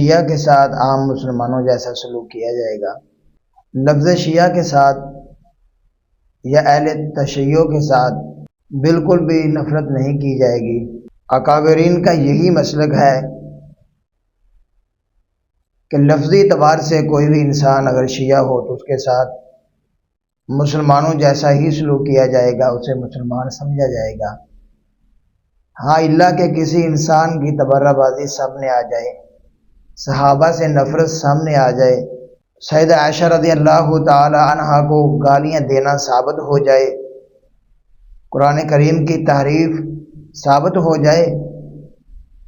شیعہ کے ساتھ عام مسلمانوں جیسا سلوک کیا جائے گا، لفظ شیعہ کے ساتھ یا اہل تشیع کے ساتھ بالکل بھی نفرت نہیں کی جائے گی۔ اکابرین کا یہی مسلک ہے کہ لفظی اعتبار سے کوئی بھی انسان اگر شیعہ ہو تو اس کے ساتھ مسلمانوں جیسا ہی سلوک کیا جائے گا، اسے مسلمان سمجھا جائے گا۔ ہاں، اللہ کے کسی انسان کی تبرہ بازی سامنے آ جائے، صحابہ سے نفرت سامنے آ جائے، سیدہ عائشہ رضی اللہ تعالی عنہا کو گالیاں دینا ثابت ہو جائے، قرآن کریم کی تحریف ثابت ہو جائے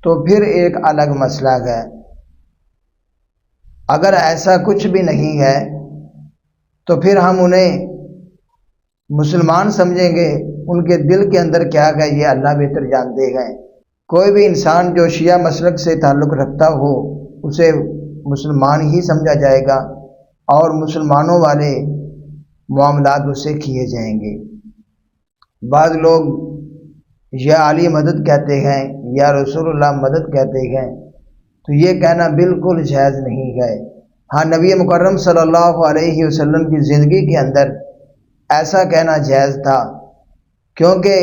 تو پھر ایک الگ مسئلہ ہے۔ اگر ایسا کچھ بھی نہیں ہے تو پھر ہم انہیں مسلمان سمجھیں گے، ان کے دل کے اندر کیا ہے یہ اللہ بہتر جانتے ہیں۔ کوئی بھی انسان جو شیعہ مسلک سے تعلق رکھتا ہو اسے مسلمان ہی سمجھا جائے گا اور مسلمانوں والے معاملات اس سے کیے جائیں گے۔ بعض لوگ یا علی مدد کہتے ہیں یا رسول اللہ مدد کہتے ہیں، تو یہ کہنا بالکل جائز نہیں ہے۔ ہاں، نبی مکرم صلی اللہ علیہ وسلم کی زندگی کے اندر ایسا کہنا جائز تھا، کیونکہ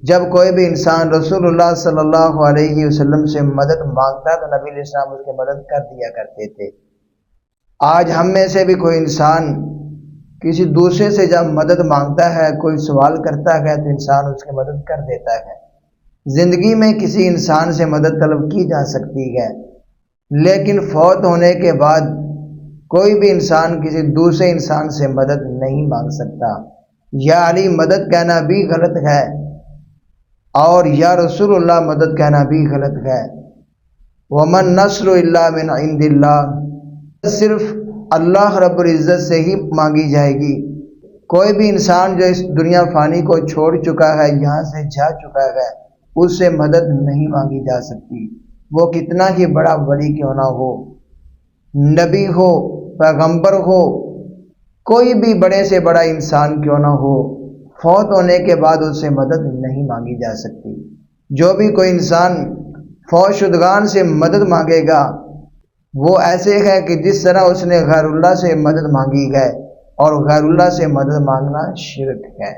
جب کوئی بھی انسان رسول اللہ صلی اللہ علیہ وسلم سے مدد مانگتا تو نبی علیہ السلام اس کی مدد کر دیا کرتے تھے۔ آج ہم میں سے بھی کوئی انسان کسی دوسرے سے جب مدد مانگتا ہے، کوئی سوال کرتا ہے تو انسان اس کی مدد کر دیتا ہے۔ زندگی میں کسی انسان سے مدد طلب کی جا سکتی ہے، لیکن فوت ہونے کے بعد کوئی بھی انسان کسی دوسرے انسان سے مدد نہیں مانگ سکتا۔ یا علی مدد کہنا بھی غلط ہے اور یا رسول اللہ مدد کہنا بھی غلط ہے۔ وَمَن نَّصْرُ إِلَّا مِنْ عِنْدِ اللَّهِ، صرف اللہ رب العزت سے ہی مانگی جائے گی۔ کوئی بھی انسان جو اس دنیا فانی کو چھوڑ چکا ہے، یہاں سے جا چکا ہے، اس سے مدد نہیں مانگی جا سکتی، وہ کتنا ہی بڑا ولی کیوں نہ ہو، نبی ہو، پیغمبر ہو، کوئی بھی بڑے سے بڑا انسان کیوں نہ ہو، فوت ہونے کے بعد اس سے مدد نہیں مانگی جا سکتی۔ جو بھی کوئی انسان فوت شدگان سے مدد مانگے گا وہ ایسے ہے کہ جس طرح اس نے غیر اللہ سے مدد مانگی ہے، اور غیر اللہ سے مدد مانگنا شرک ہے۔